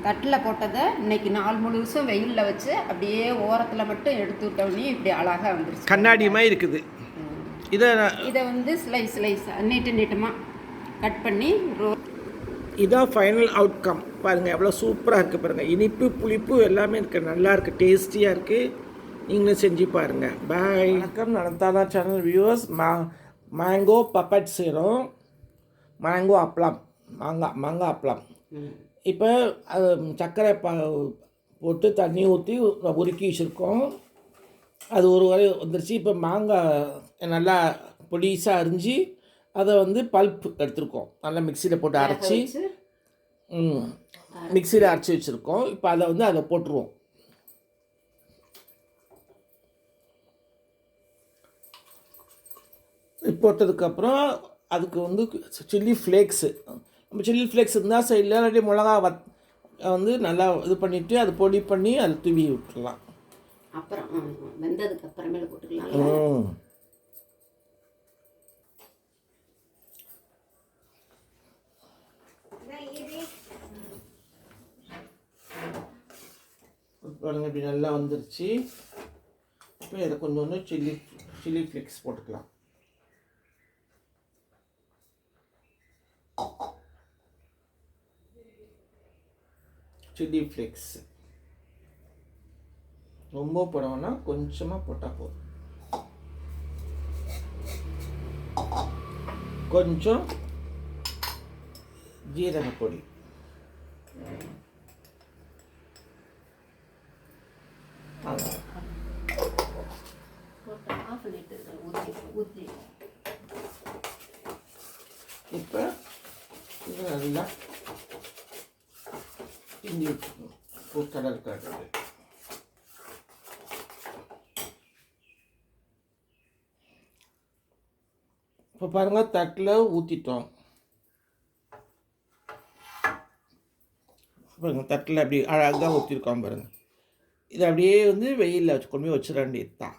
தட்டில் போட்டதை இன்னைக்கு நாள் முழுசும் வெயிலில் வச்சு அப்படியே ஓரத்தில் மட்டும் எடுத்து விட்டோடனே இப்படி அழகாக வந்துருச்சு. கண்ணாடி மாதிரி இருக்குது. இதை வந்து ஸ்லைஸ் நீட்டமாக கட் பண்ணி இதான் ஃபைனல் அவுட்கம். பாருங்கள் எவ்வளோ சூப்பராக இருக்குது பாருங்கள். இனிப்பு புளிப்பு எல்லாமே இருக்குது, நல்லா இருக்குது, டேஸ்டியாக இருக்குது. நீங்களும் செஞ்சு பாருங்கள். பாய். வணக்கம், நடந்தாதா சேனல் வியூவர்ஸ். மேங்கோ பப்பட் செய்கிறோம். மேங்கோ அப்பளம், மாங்காய் அப்பளம். இப்போ சர்க்கரை போட்டு தண்ணி ஊற்றி உருக்கி வச்சுருக்கோம். அது ஒரு வரை வந்துருச்சு. இப்போ மாங்காய் நல்லா பொடிசாக அரிஞ்சு அதை வந்து பல்ப் எடுத்துருக்கோம். நல்லா மிக்சியில் போட்டு அரைச்சி மிக்சியில் அரைச்சி வச்சுருக்கோம். இப்போ அதை வந்து அதை போட்டுருவோம். போட்டதுக்கப்புறம் அதுக்கு வந்து சில்லி ஃப்ளேக்ஸு, நம்ம சில்லி ஃப்ளேக்ஸ் இருந்தால் சைடில் இல்லாட்டி மிளகா வந்து நல்லா இது பண்ணிவிட்டு அதை பொடி பண்ணி அதை தூவி விட்டுடலாம். அப்புறம் வெந்ததுக்கு அப்புறமேல போட்டுக்கலாம். பாருங்க இப்படி நல்லா வந்துருச்சு. இப்போ இதை கொஞ்சம் சில்லி ஃப்ளேக்ஸ் போட்டுக்கலாம். சில்லி ஃப்ளேக்ஸ் ரொம்ப போடணும்னா கொஞ்சமாக போட்டால் போதும். கொஞ்சம் ஜீரக பொடி, இப்போ இது நல்லா கிண்டி விட்டுருக்கணும். கடல் கடல் இப்போ பாருங்கள் தட்டில் ஊற்றிட்டோம். பாருங்கள் தட்டில் அப்படி அழகாக ஊற்றிருக்கோம் பாருங்கள். இதை அப்படியே வந்து வெயிலில் வச்சு கொண்டு போய் வச்சிட வேண்டியது தான்.